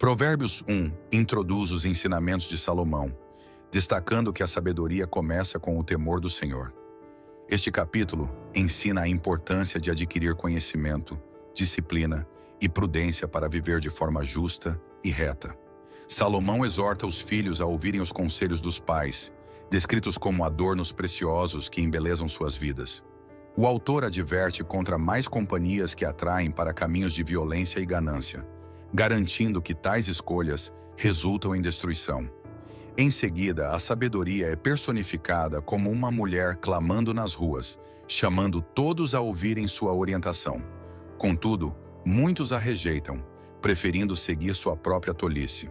Provérbios 1 introduz os ensinamentos de Salomão, destacando que a sabedoria começa com o temor do Senhor. Este capítulo ensina a importância de adquirir conhecimento, disciplina e prudência para viver de forma justa e reta. Salomão exorta os filhos a ouvirem os conselhos dos pais, descritos como adornos preciosos que embelezam suas vidas. O autor adverte contra mais companhias que atraem para caminhos de violência e ganância, garantindo que tais escolhas resultam em destruição. Em seguida, a sabedoria é personificada como uma mulher clamando nas ruas, chamando todos a ouvirem sua orientação. Contudo, muitos a rejeitam, preferindo seguir sua própria tolice.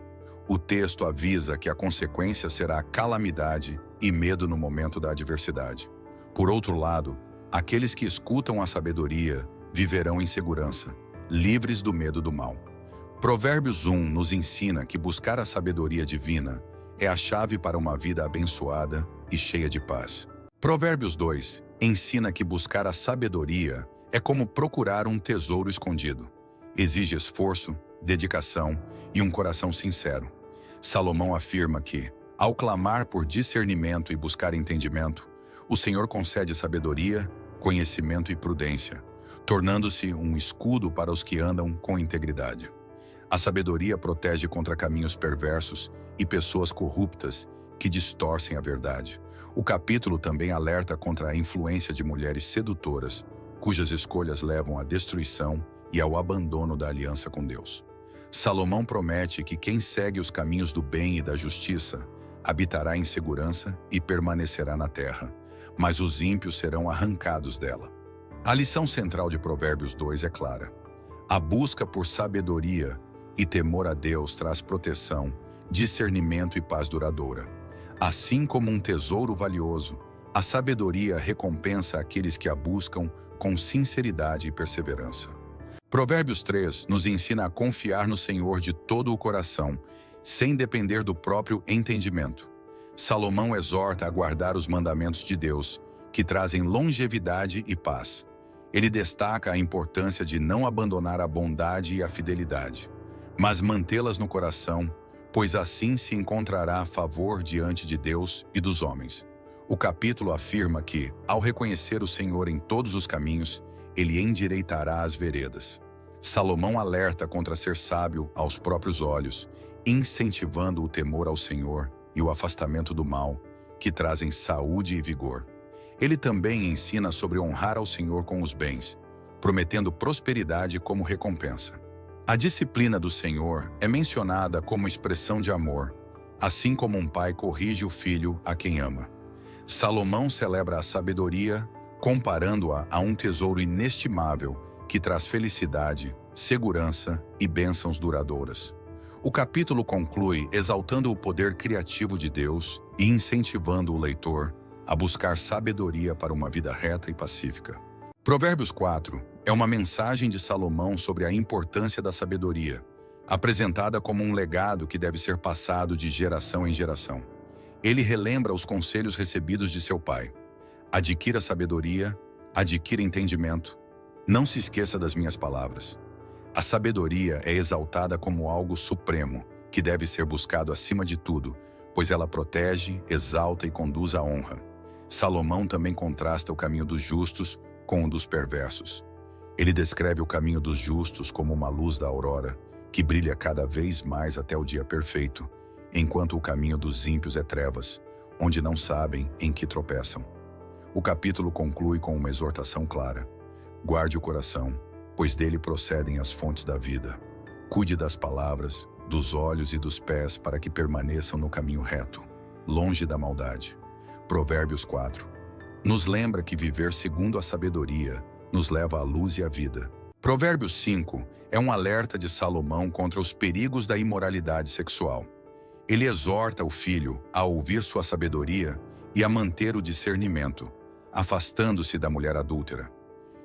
O texto avisa que a consequência será calamidade e medo no momento da adversidade. Por outro lado, aqueles que escutam a sabedoria viverão em segurança, livres do medo do mal. Provérbios 1 nos ensina que buscar a sabedoria divina é a chave para uma vida abençoada e cheia de paz. Provérbios 2 ensina que buscar a sabedoria é como procurar um tesouro escondido. Exige esforço, dedicação e um coração sincero. Salomão afirma que, ao clamar por discernimento e buscar entendimento, o Senhor concede sabedoria, conhecimento e prudência, tornando-se um escudo para os que andam com integridade. A sabedoria protege contra caminhos perversos e pessoas corruptas que distorcem a verdade. O capítulo também alerta contra a influência de mulheres sedutoras, cujas escolhas levam à destruição e ao abandono da aliança com Deus. Salomão promete que quem segue os caminhos do bem e da justiça habitará em segurança e permanecerá na terra, mas os ímpios serão arrancados dela. A lição central de Provérbios 2 é clara. A busca por sabedoria e temor a Deus traz proteção, discernimento e paz duradoura. Assim como um tesouro valioso, a sabedoria recompensa aqueles que a buscam com sinceridade e perseverança. Provérbios 3 nos ensina a confiar no Senhor de todo o coração, sem depender do próprio entendimento. Salomão exorta a guardar os mandamentos de Deus, que trazem longevidade e paz. Ele destaca a importância de não abandonar a bondade e a fidelidade, mas mantê-las no coração, pois assim se encontrará favor diante de Deus e dos homens. O capítulo afirma que, ao reconhecer o Senhor em todos os caminhos, ele endireitará as veredas. Salomão alerta contra ser sábio aos próprios olhos, incentivando o temor ao Senhor e o afastamento do mal, que trazem saúde e vigor. Ele também ensina sobre honrar ao Senhor com os bens, prometendo prosperidade como recompensa. A disciplina do Senhor é mencionada como expressão de amor, assim como um pai corrige o filho a quem ama. Salomão celebra a sabedoria, comparando-a a um tesouro inestimável que traz felicidade, segurança e bênçãos duradouras. O capítulo conclui exaltando o poder criativo de Deus e incentivando o leitor a buscar sabedoria para uma vida reta e pacífica. Provérbios 4 é uma mensagem de Salomão sobre a importância da sabedoria, apresentada como um legado que deve ser passado de geração em geração. Ele relembra os conselhos recebidos de seu pai. Adquira sabedoria, adquira entendimento. Não se esqueça das minhas palavras. A sabedoria é exaltada como algo supremo, que deve ser buscado acima de tudo, pois ela protege, exalta e conduz à honra. Salomão também contrasta o caminho dos justos com o dos perversos. Ele descreve o caminho dos justos como uma luz da aurora, que brilha cada vez mais até o dia perfeito, enquanto o caminho dos ímpios é trevas, onde não sabem em que tropeçam. O capítulo conclui com uma exortação clara. Guarde o coração, pois dele procedem as fontes da vida. Cuide das palavras, dos olhos e dos pés para que permaneçam no caminho reto, longe da maldade. Provérbios 4 nos lembra que viver segundo a sabedoria nos leva à luz e à vida. Provérbios 5 é um alerta de Salomão contra os perigos da imoralidade sexual. Ele exorta o filho a ouvir sua sabedoria e a manter o discernimento, afastando-se da mulher adúltera.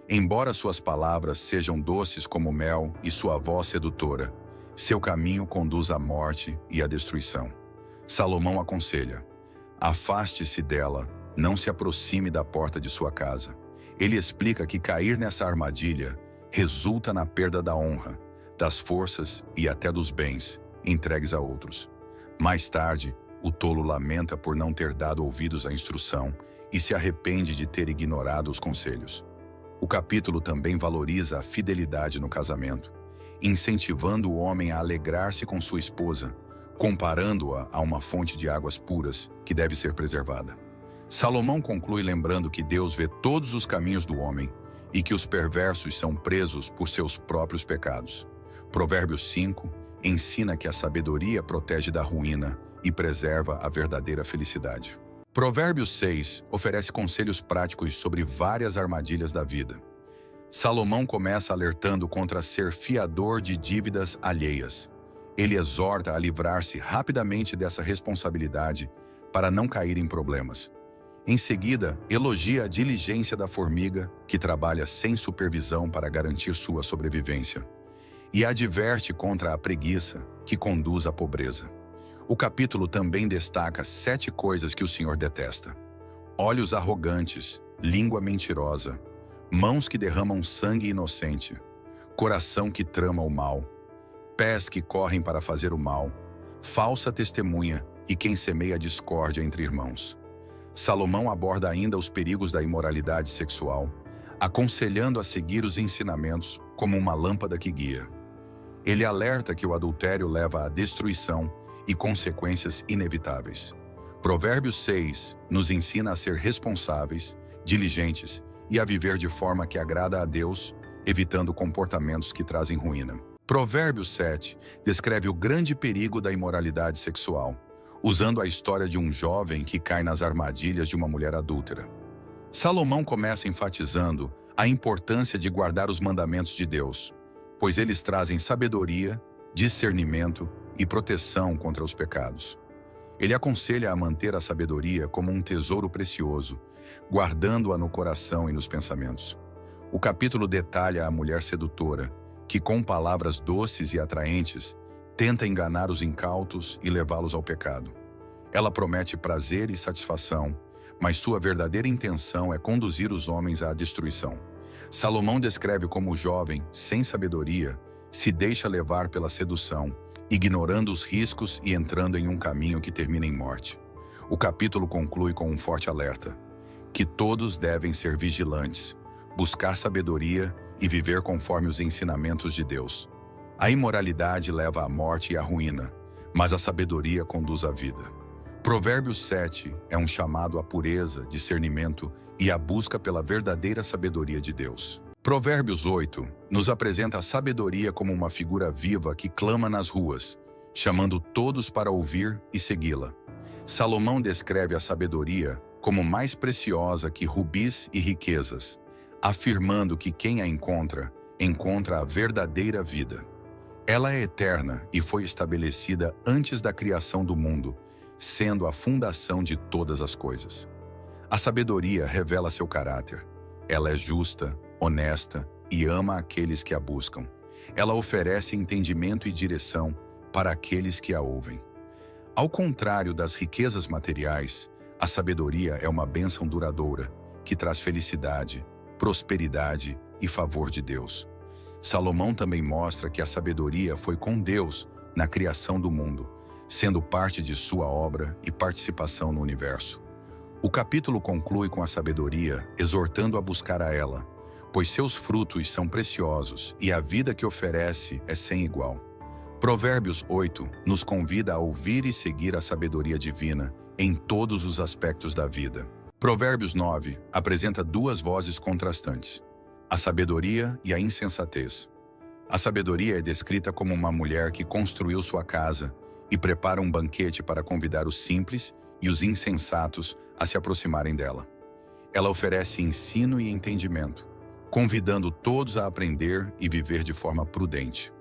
Embora suas palavras sejam doces como mel e sua voz sedutora, seu caminho conduz à morte e à destruição. Salomão aconselha: afaste-se dela, não se aproxime da porta de sua casa. Ele explica que cair nessa armadilha resulta na perda da honra, das forças e até dos bens, entregues a outros. Mais tarde, o tolo lamenta por não ter dado ouvidos à instrução e se arrepende de ter ignorado os conselhos. O capítulo também valoriza a fidelidade no casamento, incentivando o homem a alegrar-se com sua esposa, comparando-a a uma fonte de águas puras que deve ser preservada. Salomão conclui lembrando que Deus vê todos os caminhos do homem e que os perversos são presos por seus próprios pecados. Provérbios 5 ensina que a sabedoria protege da ruína e preserva a verdadeira felicidade. Provérbios 6 oferece conselhos práticos sobre várias armadilhas da vida. Salomão começa alertando contra ser fiador de dívidas alheias. Ele exorta a livrar-se rapidamente dessa responsabilidade para não cair em problemas. Em seguida, elogia a diligência da formiga, que trabalha sem supervisão para garantir sua sobrevivência. E adverte contra a preguiça, que conduz à pobreza. O capítulo também destaca 7 coisas que o Senhor detesta: olhos arrogantes, língua mentirosa, mãos que derramam sangue inocente, coração que trama o mal, pés que correm para fazer o mal, falsa testemunha e quem semeia discórdia entre irmãos. Salomão aborda ainda os perigos da imoralidade sexual, aconselhando a seguir os ensinamentos como uma lâmpada que guia. Ele alerta que o adultério leva à destruição e consequências inevitáveis. Provérbios 6 nos ensina a ser responsáveis, diligentes e a viver de forma que agrada a Deus, evitando comportamentos que trazem ruína. Provérbios 7 descreve o grande perigo da imoralidade sexual, usando a história de um jovem que cai nas armadilhas de uma mulher adúltera. Salomão começa enfatizando a importância de guardar os mandamentos de Deus, pois eles trazem sabedoria, discernimento e proteção contra os pecados. Ele aconselha a manter a sabedoria como um tesouro precioso, guardando-a no coração e nos pensamentos. O capítulo detalha a mulher sedutora, que com palavras doces e atraentes, tenta enganar os incautos e levá-los ao pecado. Ela promete prazer e satisfação, mas sua verdadeira intenção é conduzir os homens à destruição. Salomão descreve como o jovem, sem sabedoria, se deixa levar pela sedução, ignorando os riscos e entrando em um caminho que termina em morte. O capítulo conclui com um forte alerta: que todos devem ser vigilantes, buscar sabedoria e viver conforme os ensinamentos de Deus. A imoralidade leva à morte e à ruína, mas a sabedoria conduz à vida. Provérbios 7 é um chamado à pureza, discernimento e à busca pela verdadeira sabedoria de Deus. Provérbios 8 nos apresenta a sabedoria como uma figura viva que clama nas ruas, chamando todos para ouvir e segui-la. Salomão descreve a sabedoria como mais preciosa que rubis e riquezas, afirmando que quem a encontra, encontra a verdadeira vida. Ela é eterna e foi estabelecida antes da criação do mundo, sendo a fundação de todas as coisas. A sabedoria revela seu caráter. Ela é justa, honesta e ama aqueles que a buscam. Ela oferece entendimento e direção para aqueles que a ouvem. Ao contrário das riquezas materiais, a sabedoria é uma bênção duradoura, que traz felicidade, prosperidade e favor de Deus. Salomão também mostra que a sabedoria foi com Deus na criação do mundo, sendo parte de sua obra e participação no universo. O capítulo conclui com a sabedoria, exortando a buscar a ela, pois seus frutos são preciosos e a vida que oferece é sem igual. Provérbios 8 nos convida a ouvir e seguir a sabedoria divina em todos os aspectos da vida. Provérbios 9 apresenta 2 vozes contrastantes: a sabedoria e a insensatez. A sabedoria é descrita como uma mulher que construiu sua casa e prepara um banquete para convidar os simples e os insensatos a se aproximarem dela. Ela oferece ensino e entendimento, convidando todos a aprender e viver de forma prudente.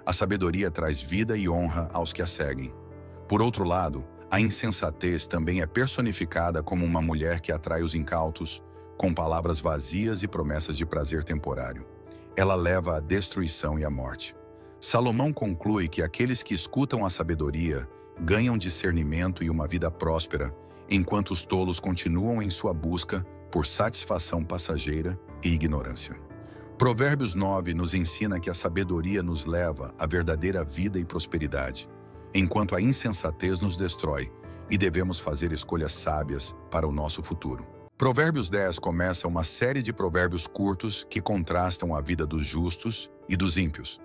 A sabedoria traz vida e honra aos que a seguem. Por outro lado, a insensatez também é personificada como uma mulher que atrai os incautos, com palavras vazias e promessas de prazer temporário. Ela leva à destruição e à morte. Salomão conclui que aqueles que escutam a sabedoria ganham discernimento e uma vida próspera, enquanto os tolos continuam em sua busca por satisfação passageira e ignorância. Provérbios 9 nos ensina que a sabedoria nos leva à verdadeira vida e prosperidade. enquanto a insensatez nos destrói, e devemos fazer escolhas sábias para o nosso futuro. Provérbios 10 começa uma série de provérbios curtos que contrastam a vida dos justos e dos ímpios.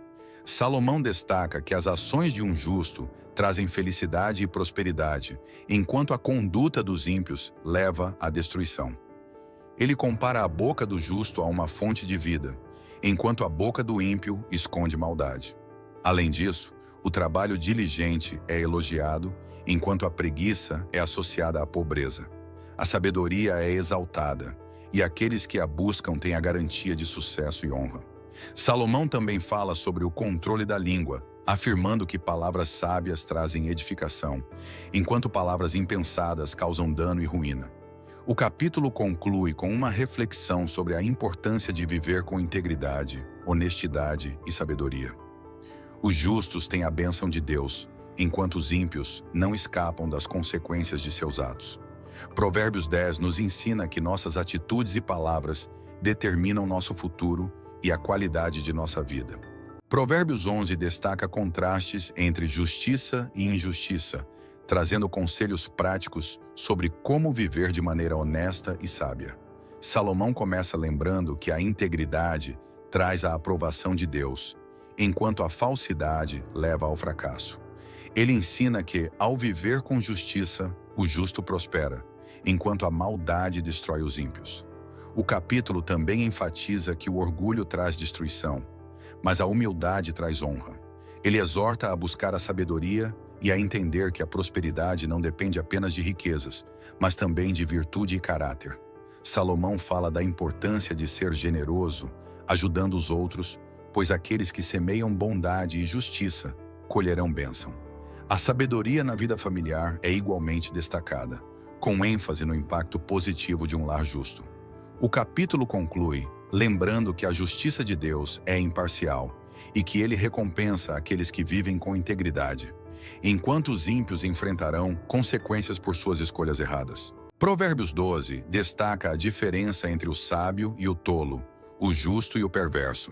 Salomão destaca que as ações de um justo trazem felicidade e prosperidade, enquanto a conduta dos ímpios leva à destruição. Ele compara a boca do justo a uma fonte de vida, enquanto a boca do ímpio esconde maldade. Além disso, o trabalho diligente é elogiado, enquanto a preguiça é associada à pobreza. A sabedoria é exaltada, e aqueles que a buscam têm a garantia de sucesso e honra. Salomão também fala sobre o controle da língua, afirmando que palavras sábias trazem edificação, enquanto palavras impensadas causam dano e ruína. O capítulo conclui com uma reflexão sobre a importância de viver com integridade, honestidade e sabedoria. Os justos têm a bênção de Deus, enquanto os ímpios não escapam das consequências de seus atos. Provérbios 10 nos ensina que nossas atitudes e palavras determinam nosso futuro e a qualidade de nossa vida. Provérbios 11 destaca contrastes entre justiça e injustiça, trazendo conselhos práticos sobre como viver de maneira honesta e sábia. Salomão começa lembrando que a integridade traz a aprovação de Deus, enquanto a falsidade leva ao fracasso. Ele ensina que, ao viver com justiça, o justo prospera, enquanto a maldade destrói os ímpios. O capítulo também enfatiza que o orgulho traz destruição, mas a humildade traz honra. Ele exorta a buscar a sabedoria e a entender que a prosperidade não depende apenas de riquezas, mas também de virtude e caráter. Salomão fala da importância de ser generoso, ajudando os outros, pois aqueles que semeiam bondade e justiça colherão bênção. A sabedoria na vida familiar é igualmente destacada, com ênfase no impacto positivo de um lar justo. O capítulo conclui lembrando que a justiça de Deus é imparcial e que ele recompensa aqueles que vivem com integridade, enquanto os ímpios enfrentarão consequências por suas escolhas erradas. Provérbios 12 destaca a diferença entre o sábio e o tolo, o justo e o perverso.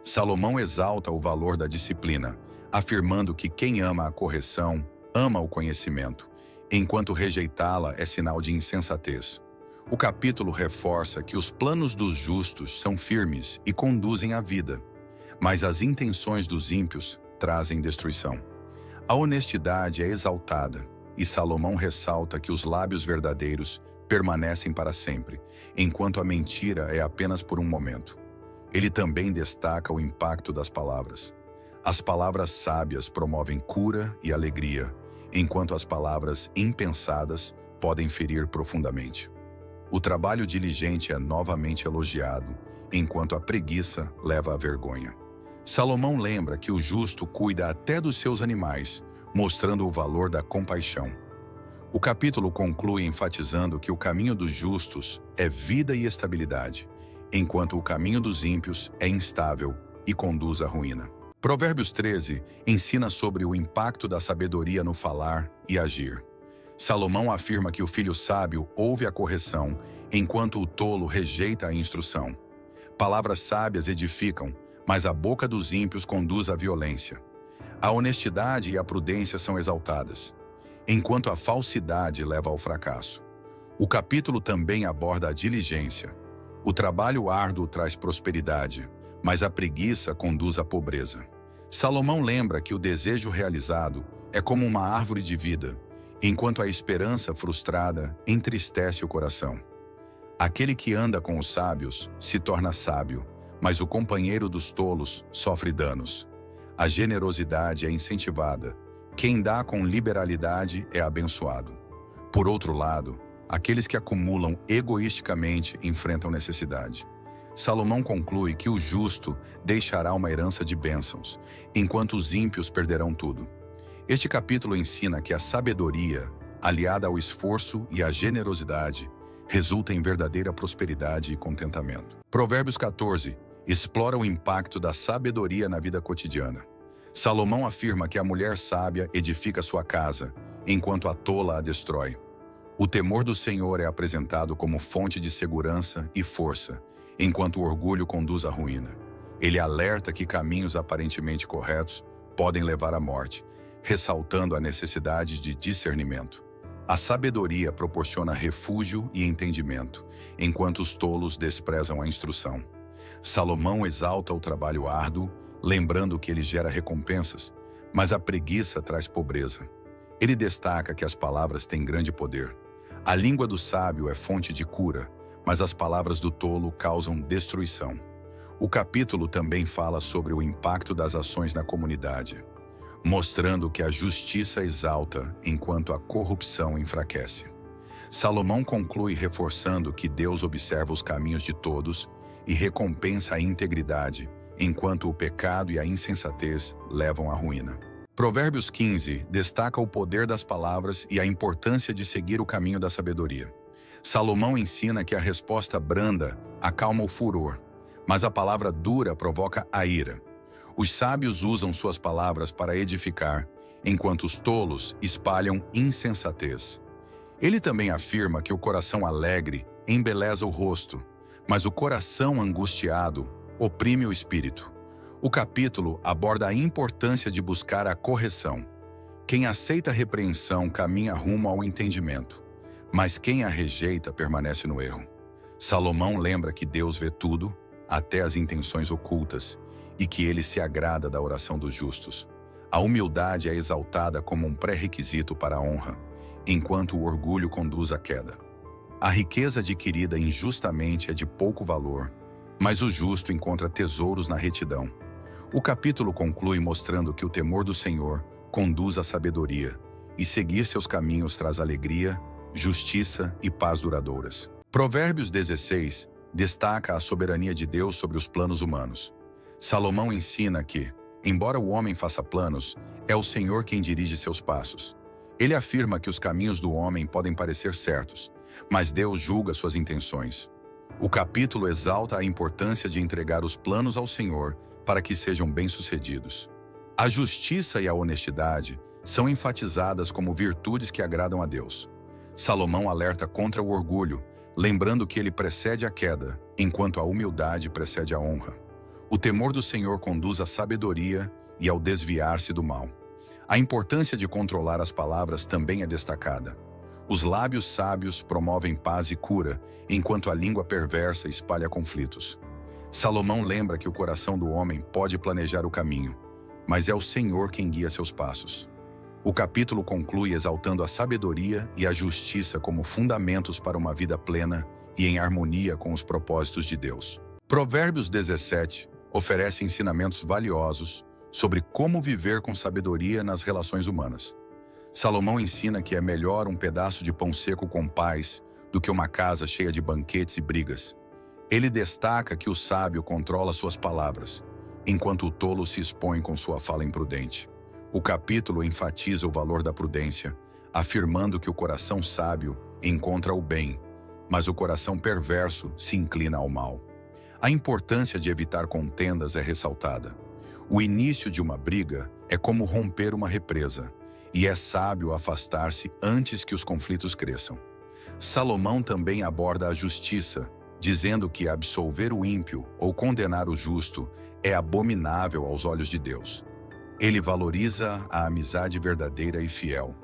Salomão exalta o valor da disciplina, afirmando que quem ama a correção, ama o conhecimento, enquanto rejeitá-la é sinal de insensatez. O capítulo reforça que os planos dos justos são firmes e conduzem à vida, mas as intenções dos ímpios trazem destruição. A honestidade é exaltada, e Salomão ressalta que os lábios verdadeiros permanecem para sempre, enquanto a mentira é apenas por um momento. Ele também destaca o impacto das palavras. As palavras sábias promovem cura e alegria, enquanto as palavras impensadas podem ferir profundamente. O trabalho diligente é novamente elogiado, enquanto a preguiça leva à vergonha. Salomão lembra que o justo cuida até dos seus animais, mostrando o valor da compaixão. O capítulo conclui enfatizando que o caminho dos justos é vida e estabilidade, enquanto o caminho dos ímpios é instável e conduz à ruína. Provérbios 13 ensina sobre o impacto da sabedoria no falar e agir. Salomão afirma que o filho sábio ouve a correção, enquanto o tolo rejeita a instrução. Palavras sábias edificam, mas a boca dos ímpios conduz à violência. A honestidade e a prudência são exaltadas, enquanto a falsidade leva ao fracasso. O capítulo também aborda a diligência. O trabalho árduo traz prosperidade, mas a preguiça conduz à pobreza. Salomão lembra que o desejo realizado é como uma árvore de vida, enquanto a esperança frustrada entristece o coração. Aquele que anda com os sábios se torna sábio, mas o companheiro dos tolos sofre danos. A generosidade é incentivada. Quem dá com liberalidade é abençoado. Por outro lado, aqueles que acumulam egoisticamente enfrentam necessidade. Salomão conclui que o justo deixará uma herança de bênçãos, enquanto os ímpios perderão tudo. Este capítulo ensina que a sabedoria, aliada ao esforço e à generosidade, resulta em verdadeira prosperidade e contentamento. Provérbios 14 explora o impacto da sabedoria na vida cotidiana. Salomão afirma que a mulher sábia edifica sua casa, enquanto a tola a destrói. O temor do Senhor é apresentado como fonte de segurança e força, enquanto o orgulho conduz à ruína. Ele alerta que caminhos aparentemente corretos podem levar à morte, ressaltando a necessidade de discernimento. A sabedoria proporciona refúgio e entendimento, enquanto os tolos desprezam a instrução. Salomão exalta o trabalho árduo, lembrando que ele gera recompensas, mas a preguiça traz pobreza. Ele destaca que as palavras têm grande poder. A língua do sábio é fonte de cura, mas as palavras do tolo causam destruição. O capítulo também fala sobre o impacto das ações na comunidade, mostrando que a justiça exalta enquanto a corrupção enfraquece. Salomão conclui reforçando que Deus observa os caminhos de todos e recompensa a integridade, enquanto o pecado e a insensatez levam à ruína. Provérbios 15 destaca o poder das palavras e a importância de seguir o caminho da sabedoria. Salomão ensina que a resposta branda acalma o furor, mas a palavra dura provoca a ira. Os sábios usam suas palavras para edificar, enquanto os tolos espalham insensatez. Ele também afirma que o coração alegre embeleza o rosto, mas o coração angustiado oprime o espírito. O capítulo aborda a importância de buscar a correção. Quem aceita a repreensão caminha rumo ao entendimento, mas quem a rejeita permanece no erro. Salomão lembra que Deus vê tudo, até as intenções ocultas, e que ele se agrada da oração dos justos. A humildade é exaltada como um pré-requisito para a honra, enquanto o orgulho conduz à queda. A riqueza adquirida injustamente é de pouco valor, mas o justo encontra tesouros na retidão. O capítulo conclui mostrando que o temor do Senhor conduz à sabedoria, e seguir seus caminhos traz alegria, justiça e paz duradouras. Provérbios 16 destaca a soberania de Deus sobre os planos humanos. Salomão ensina que, embora o homem faça planos, é o Senhor quem dirige seus passos. Ele afirma que os caminhos do homem podem parecer certos, mas Deus julga suas intenções. O capítulo exalta a importância de entregar os planos ao Senhor para que sejam bem-sucedidos. A justiça e a honestidade são enfatizadas como virtudes que agradam a Deus. Salomão alerta contra o orgulho, lembrando que ele precede a queda, enquanto a humildade precede a honra. O temor do Senhor conduz à sabedoria e ao desviar-se do mal. A importância de controlar as palavras também é destacada. Os lábios sábios promovem paz e cura, enquanto a língua perversa espalha conflitos. Salomão lembra que o coração do homem pode planejar o caminho, mas é o Senhor quem guia seus passos. O capítulo conclui exaltando a sabedoria e a justiça como fundamentos para uma vida plena e em harmonia com os propósitos de Deus. Provérbios 17 oferece ensinamentos valiosos sobre como viver com sabedoria nas relações humanas. Salomão ensina que é melhor um pedaço de pão seco com paz do que uma casa cheia de banquetes e brigas. Ele destaca que o sábio controla suas palavras, enquanto o tolo se expõe com sua fala imprudente. O capítulo enfatiza o valor da prudência, afirmando que o coração sábio encontra o bem, mas o coração perverso se inclina ao mal. A importância de evitar contendas é ressaltada. O início de uma briga é como romper uma represa, e é sábio afastar-se antes que os conflitos cresçam. Salomão também aborda a justiça, dizendo que absolver o ímpio ou condenar o justo é abominável aos olhos de Deus. Ele valoriza a amizade verdadeira e fiel,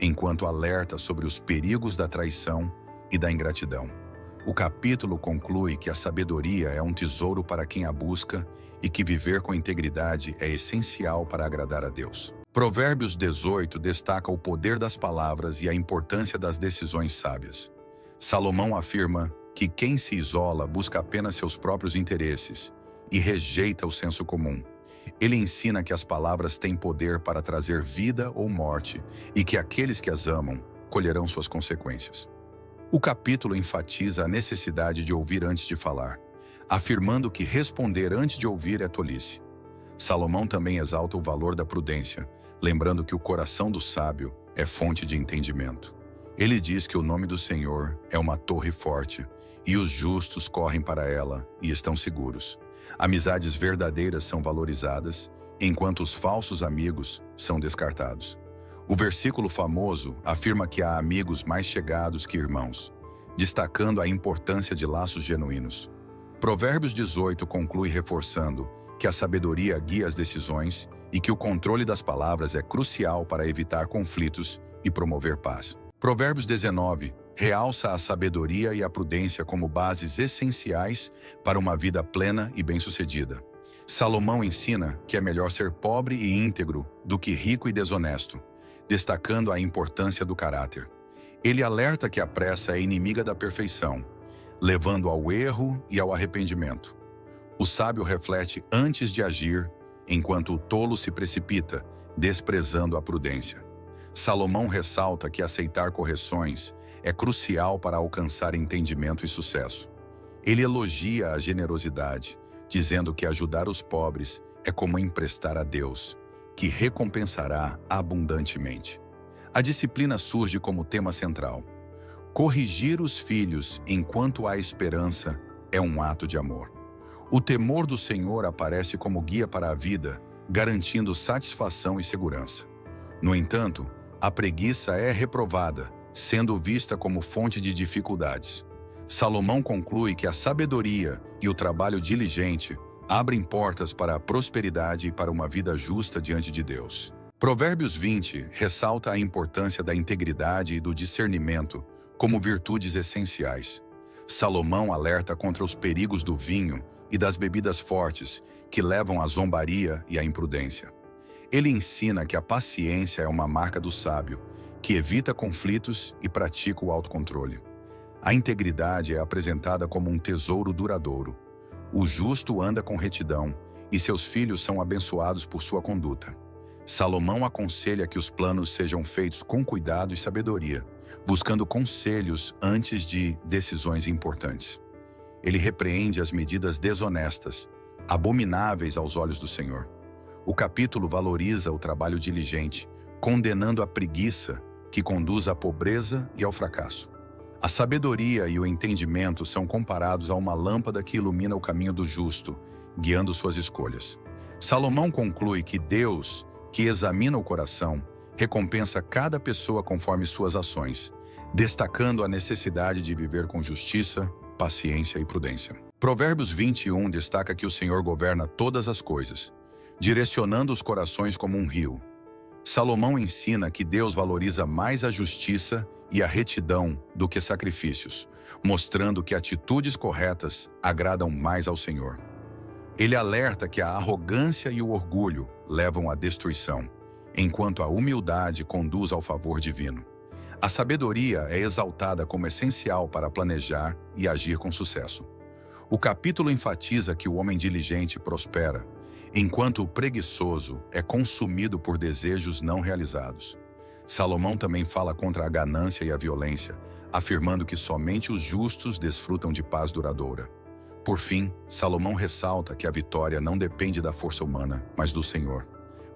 enquanto alerta sobre os perigos da traição e da ingratidão. O capítulo conclui que a sabedoria é um tesouro para quem a busca e que viver com integridade é essencial para agradar a Deus. Provérbios 18 destaca o poder das palavras e a importância das decisões sábias. Salomão afirma que quem se isola busca apenas seus próprios interesses e rejeita o senso comum. Ele ensina que as palavras têm poder para trazer vida ou morte e que aqueles que as amam colherão suas consequências. O capítulo enfatiza a necessidade de ouvir antes de falar, afirmando que responder antes de ouvir é tolice. Salomão também exalta o valor da prudência, lembrando que o coração do sábio é fonte de entendimento. Ele diz que o nome do Senhor é uma torre forte, e os justos correm para ela e estão seguros. Amizades verdadeiras são valorizadas, enquanto os falsos amigos são descartados. O versículo famoso afirma que há amigos mais chegados que irmãos, destacando a importância de laços genuínos. Provérbios 18 conclui reforçando que a sabedoria guia as decisões e que o controle das palavras é crucial para evitar conflitos e promover paz. Provérbios 19 realça a sabedoria e a prudência como bases essenciais para uma vida plena e bem-sucedida. Salomão ensina que é melhor ser pobre e íntegro do que rico e desonesto, destacando a importância do caráter. Ele alerta que a pressa é inimiga da perfeição, levando ao erro e ao arrependimento. O sábio reflete antes de agir, enquanto o tolo se precipita, desprezando a prudência. Salomão ressalta que aceitar correções é crucial para alcançar entendimento e sucesso. Ele elogia a generosidade, dizendo que ajudar os pobres é como emprestar a Deus, que recompensará abundantemente. A disciplina surge como tema central. Corrigir os filhos enquanto há esperança é um ato de amor. O temor do Senhor aparece como guia para a vida, garantindo satisfação e segurança. No entanto, a preguiça é reprovada, sendo vista como fonte de dificuldades. Salomão conclui que a sabedoria e o trabalho diligente abrem portas para a prosperidade e para uma vida justa diante de Deus. Provérbios 20 ressalta a importância da integridade e do discernimento como virtudes essenciais. Salomão alerta contra os perigos do vinho e das bebidas fortes que levam à zombaria e à imprudência. Ele ensina que a paciência é uma marca do sábio, que evita conflitos e pratica o autocontrole. A integridade é apresentada como um tesouro duradouro. O justo anda com retidão e seus filhos são abençoados por sua conduta. Salomão aconselha que os planos sejam feitos com cuidado e sabedoria, buscando conselhos antes de decisões importantes. Ele repreende as medidas desonestas, abomináveis aos olhos do Senhor. O capítulo valoriza o trabalho diligente, condenando a preguiça que conduz à pobreza e ao fracasso. A sabedoria e o entendimento são comparados a uma lâmpada que ilumina o caminho do justo, guiando suas escolhas. Salomão conclui que Deus, que examina o coração, recompensa cada pessoa conforme suas ações, destacando a necessidade de viver com justiça, paciência e prudência. Provérbios 21 destaca que o Senhor governa todas as coisas, direcionando os corações como um rio. Salomão ensina que Deus valoriza mais a justiça e a retidão do que sacrifícios, mostrando que atitudes corretas agradam mais ao Senhor. Ele alerta que a arrogância e o orgulho levam à destruição, enquanto a humildade conduz ao favor divino. A sabedoria é exaltada como essencial para planejar e agir com sucesso. O capítulo enfatiza que o homem diligente prospera, enquanto o preguiçoso é consumido por desejos não realizados. Salomão também fala contra a ganância e a violência, afirmando que somente os justos desfrutam de paz duradoura. Por fim, Salomão ressalta que a vitória não depende da força humana, mas do Senhor.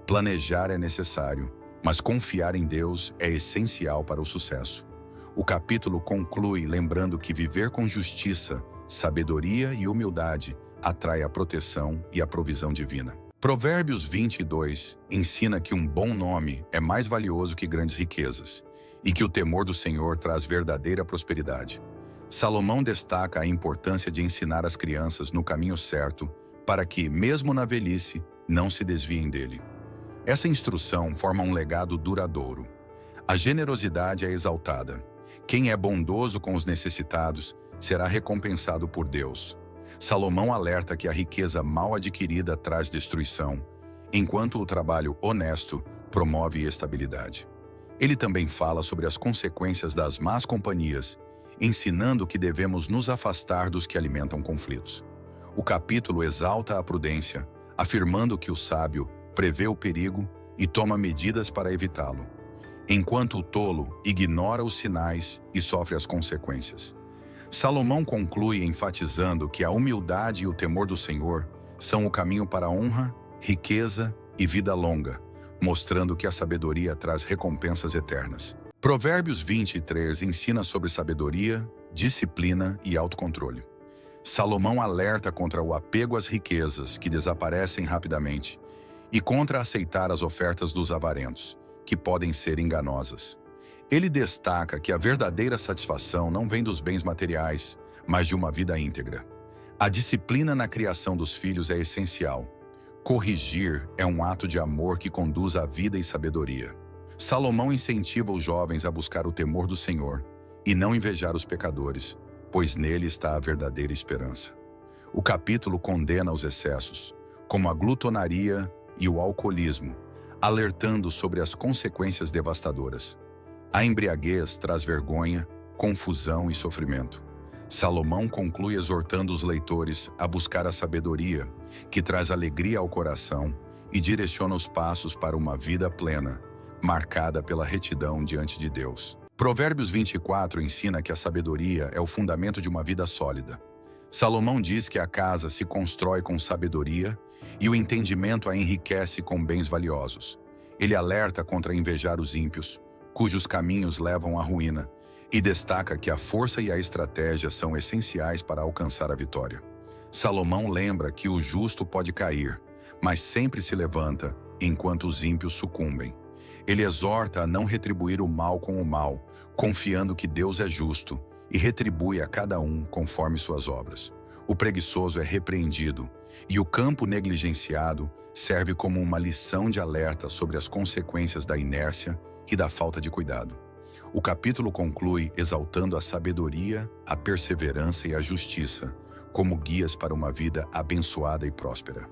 Planejar é necessário, mas confiar em Deus é essencial para o sucesso. O capítulo conclui lembrando que viver com justiça, sabedoria e humildade atrai a proteção e a provisão divina. Provérbios 22 ensina que um bom nome é mais valioso que grandes riquezas e que o temor do Senhor traz verdadeira prosperidade. Salomão destaca a importância de ensinar as crianças no caminho certo para que, mesmo na velhice, não se desviem dele. Essa instrução forma um legado duradouro. A generosidade é exaltada. Quem é bondoso com os necessitados será recompensado por Deus. Salomão alerta que a riqueza mal adquirida traz destruição, enquanto o trabalho honesto promove estabilidade. Ele também fala sobre as consequências das más companhias, ensinando que devemos nos afastar dos que alimentam conflitos. O capítulo exalta a prudência, afirmando que o sábio prevê o perigo e toma medidas para evitá-lo, enquanto o tolo ignora os sinais e sofre as consequências. Salomão conclui enfatizando que a humildade e o temor do Senhor são o caminho para a honra, riqueza e vida longa, mostrando que a sabedoria traz recompensas eternas. Provérbios 23 ensina sobre sabedoria, disciplina e autocontrole. Salomão alerta contra o apego às riquezas, que desaparecem rapidamente, e contra aceitar as ofertas dos avarentos, que podem ser enganosas. Ele destaca que a verdadeira satisfação não vem dos bens materiais, mas de uma vida íntegra. A disciplina na criação dos filhos é essencial. Corrigir é um ato de amor que conduz à vida e sabedoria. Salomão incentiva os jovens a buscar o temor do Senhor e não invejar os pecadores, pois nele está a verdadeira esperança. O capítulo condena os excessos, como a glutonaria e o alcoolismo, alertando sobre as consequências devastadoras. A embriaguez traz vergonha, confusão e sofrimento. Salomão conclui exortando os leitores a buscar a sabedoria, que traz alegria ao coração e direciona os passos para uma vida plena, marcada pela retidão diante de Deus. Provérbios 24 ensina que a sabedoria é o fundamento de uma vida sólida. Salomão diz que a casa se constrói com sabedoria e o entendimento a enriquece com bens valiosos. Ele alerta contra invejar os ímpios, cujos caminhos levam à ruína, e destaca que a força e a estratégia são essenciais para alcançar a vitória. Salomão lembra que o justo pode cair, mas sempre se levanta enquanto os ímpios sucumbem. Ele exorta a não retribuir o mal com o mal, confiando que Deus é justo e retribui a cada um conforme suas obras. O preguiçoso é repreendido e o campo negligenciado serve como uma lição de alerta sobre as consequências da inércia e da falta de cuidado. O capítulo conclui exaltando a sabedoria, a perseverança e a justiça como guias para uma vida abençoada e próspera.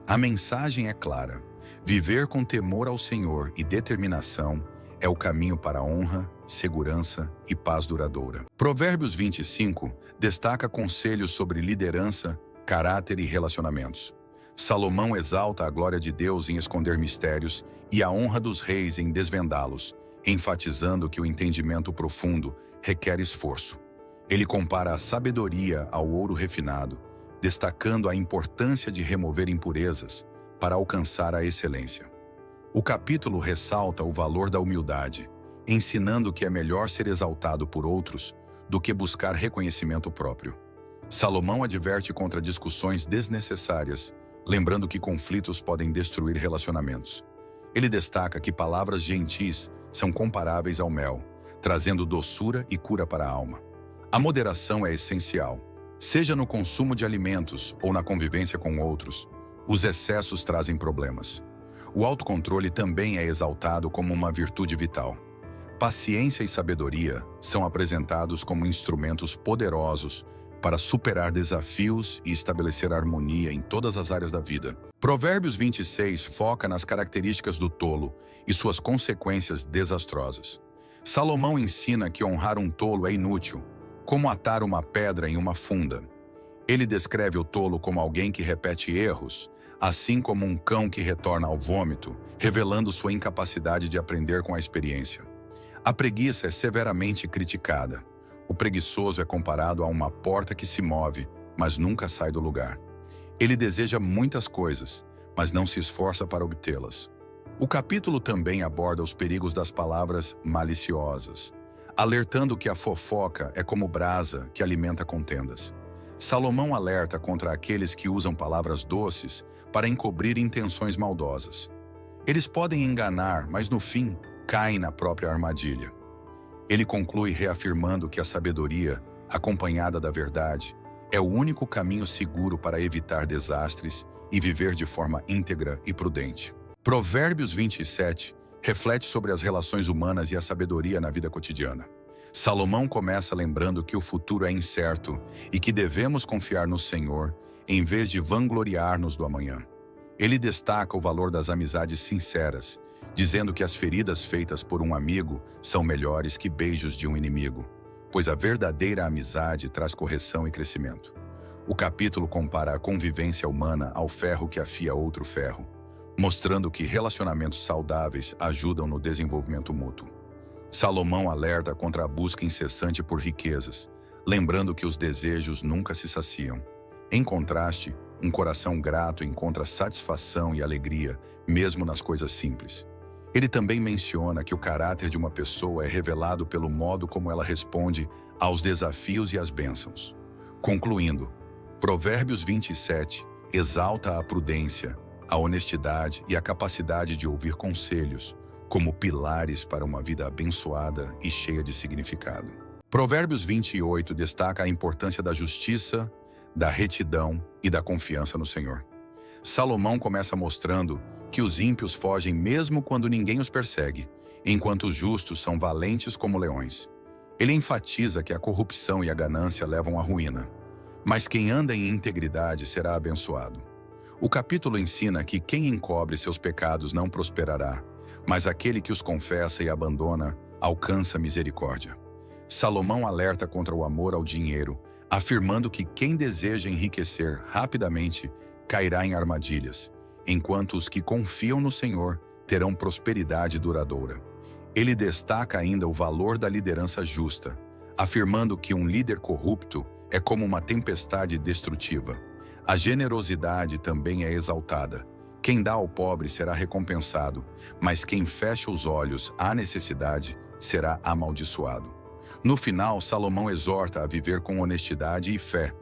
A mensagem é clara: viver com temor ao Senhor e determinação é o caminho para a honra, segurança e paz duradoura. Provérbios 25 destaca conselhos sobre liderança, caráter e relacionamentos. Salomão exalta a glória de Deus em esconder mistérios e a honra dos reis em desvendá-los, enfatizando que o entendimento profundo requer esforço. Ele compara a sabedoria ao ouro refinado, destacando a importância de remover impurezas para alcançar a excelência. O capítulo ressalta o valor da humildade, ensinando que é melhor ser exaltado por outros do que buscar reconhecimento próprio. Salomão adverte contra discussões desnecessárias, lembrando que conflitos podem destruir relacionamentos. Ele destaca que palavras gentis são comparáveis ao mel, trazendo doçura e cura para a alma. A moderação é essencial. Seja no consumo de alimentos ou na convivência com outros, os excessos trazem problemas. O autocontrole também é exaltado como uma virtude vital. Paciência e sabedoria são apresentados como instrumentos poderosos para superar desafios e estabelecer harmonia em todas as áreas da vida. Provérbios 26 foca nas características do tolo e suas consequências desastrosas. Salomão ensina que honrar um tolo é inútil, como atar uma pedra em uma funda. Ele descreve o tolo como alguém que repete erros, assim como um cão que retorna ao vômito, revelando sua incapacidade de aprender com a experiência. A preguiça é severamente criticada. O preguiçoso é comparado a uma porta que se move, mas nunca sai do lugar. Ele deseja muitas coisas, mas não se esforça para obtê-las. O capítulo também aborda os perigos das palavras maliciosas, alertando que a fofoca é como brasa que alimenta contendas. Salomão alerta contra aqueles que usam palavras doces para encobrir intenções maldosas. Eles podem enganar, mas no fim, caem na própria armadilha. Ele conclui reafirmando que a sabedoria, acompanhada da verdade, é o único caminho seguro para evitar desastres e viver de forma íntegra e prudente. Provérbios 27 reflete sobre as relações humanas e a sabedoria na vida cotidiana. Salomão começa lembrando que o futuro é incerto e que devemos confiar no Senhor em vez de vangloriar-nos do amanhã. Ele destaca o valor das amizades sinceras, dizendo que as feridas feitas por um amigo são melhores que beijos de um inimigo, pois a verdadeira amizade traz correção e crescimento. O capítulo compara a convivência humana ao ferro que afia outro ferro, mostrando que relacionamentos saudáveis ajudam no desenvolvimento mútuo. Salomão alerta contra a busca incessante por riquezas, lembrando que os desejos nunca se saciam. Em contraste, um coração grato encontra satisfação e alegria, mesmo nas coisas simples. Ele também menciona que o caráter de uma pessoa é revelado pelo modo como ela responde aos desafios e às bênçãos. Concluindo, Provérbios 27 exalta a prudência, a honestidade e a capacidade de ouvir conselhos, como pilares para uma vida abençoada e cheia de significado. Provérbios 28 destaca a importância da justiça, da retidão e da confiança no Senhor. Salomão começa mostrando que os ímpios fogem mesmo quando ninguém os persegue, enquanto os justos são valentes como leões. Ele enfatiza que a corrupção e a ganância levam à ruína, mas quem anda em integridade será abençoado. O capítulo ensina que quem encobre seus pecados não prosperará, mas aquele que os confessa e abandona alcança misericórdia. Salomão alerta contra o amor ao dinheiro, afirmando que quem deseja enriquecer rapidamente cairá em armadilhas, enquanto os que confiam no Senhor terão prosperidade duradoura. Ele destaca ainda o valor da liderança justa, afirmando que um líder corrupto é como uma tempestade destrutiva. A generosidade também é exaltada. Quem dá ao pobre será recompensado, mas quem fecha os olhos à necessidade será amaldiçoado. No final, Salomão exorta a viver com honestidade e fé,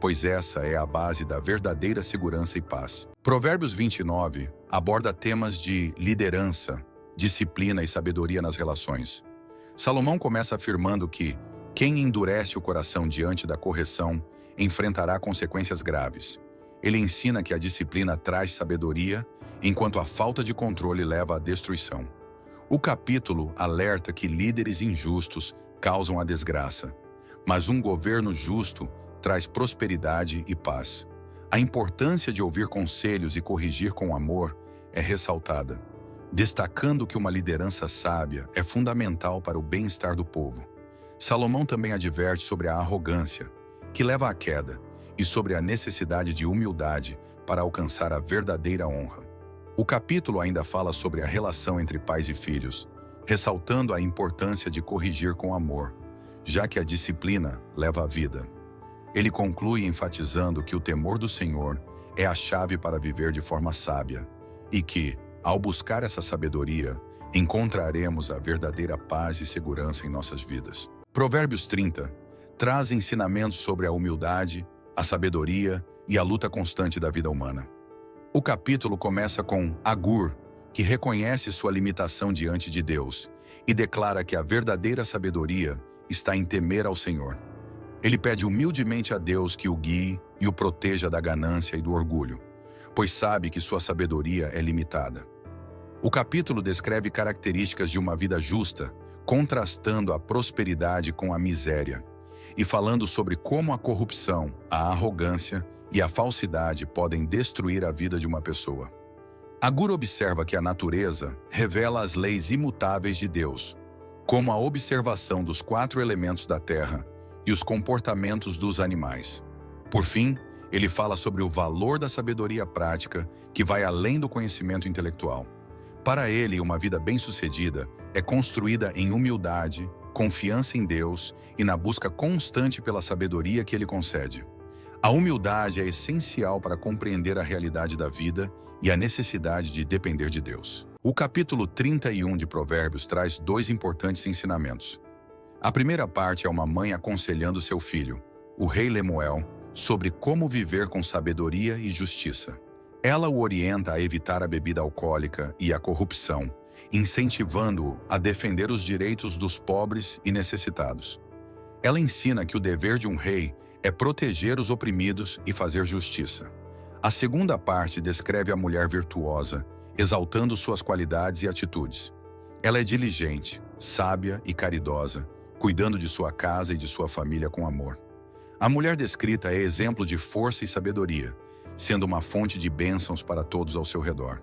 pois essa é a base da verdadeira segurança e paz. Provérbios 29 aborda temas de liderança, disciplina e sabedoria nas relações. Salomão começa afirmando que quem endurece o coração diante da correção enfrentará consequências graves. Ele ensina que a disciplina traz sabedoria, enquanto a falta de controle leva à destruição. O capítulo alerta que líderes injustos causam a desgraça, mas um governo justo traz prosperidade e paz. A importância de ouvir conselhos e corrigir com amor é ressaltada, destacando que uma liderança sábia é fundamental para o bem-estar do povo. Salomão também adverte sobre a arrogância, que leva à queda, e sobre a necessidade de humildade para alcançar a verdadeira honra. O capítulo ainda fala sobre a relação entre pais e filhos, ressaltando a importância de corrigir com amor, já que a disciplina leva à vida. Ele conclui enfatizando que o temor do Senhor é a chave para viver de forma sábia e que, ao buscar essa sabedoria, encontraremos a verdadeira paz e segurança em nossas vidas. Provérbios 30 traz ensinamentos sobre a humildade, a sabedoria e a luta constante da vida humana. O capítulo começa com Agur, que reconhece sua limitação diante de Deus e declara que a verdadeira sabedoria está em temer ao Senhor. Ele pede humildemente a Deus que o guie e o proteja da ganância e do orgulho, pois sabe que sua sabedoria é limitada. O capítulo descreve características de uma vida justa, contrastando a prosperidade com a miséria, e falando sobre como a corrupção, a arrogância e a falsidade podem destruir a vida de uma pessoa. Agur observa que a natureza revela as leis imutáveis de Deus, como a observação dos 4 elementos da terra e os comportamentos dos animais. Por fim, ele fala sobre o valor da sabedoria prática que vai além do conhecimento intelectual. Para ele, uma vida bem-sucedida é construída em humildade, confiança em Deus e na busca constante pela sabedoria que Ele concede. A humildade é essencial para compreender a realidade da vida e a necessidade de depender de Deus. O capítulo 31 de Provérbios traz 2 importantes ensinamentos. A primeira parte é uma mãe aconselhando seu filho, o rei Lemuel, sobre como viver com sabedoria e justiça. Ela o orienta a evitar a bebida alcoólica e a corrupção, incentivando-o a defender os direitos dos pobres e necessitados. Ela ensina que o dever de um rei é proteger os oprimidos e fazer justiça. A segunda parte descreve a mulher virtuosa, exaltando suas qualidades e atitudes. Ela é diligente, sábia e caridosa, cuidando de sua casa e de sua família com amor. A mulher descrita é exemplo de força e sabedoria, sendo uma fonte de bênçãos para todos ao seu redor.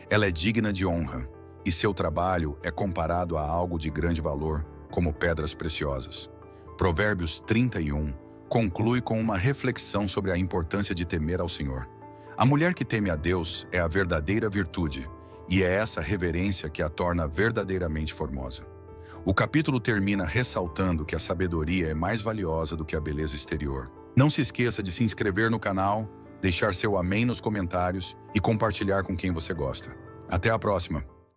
Ela é digna de honra, e seu trabalho é comparado a algo de grande valor, como pedras preciosas. Provérbios 31 conclui com uma reflexão sobre a importância de temer ao Senhor. A mulher que teme a Deus é a verdadeira virtude, e é essa reverência que a torna verdadeiramente formosa. O capítulo termina ressaltando que a sabedoria é mais valiosa do que a beleza exterior. Não se esqueça de se inscrever no canal, deixar seu amém nos comentários e compartilhar com quem você gosta. Até a próxima!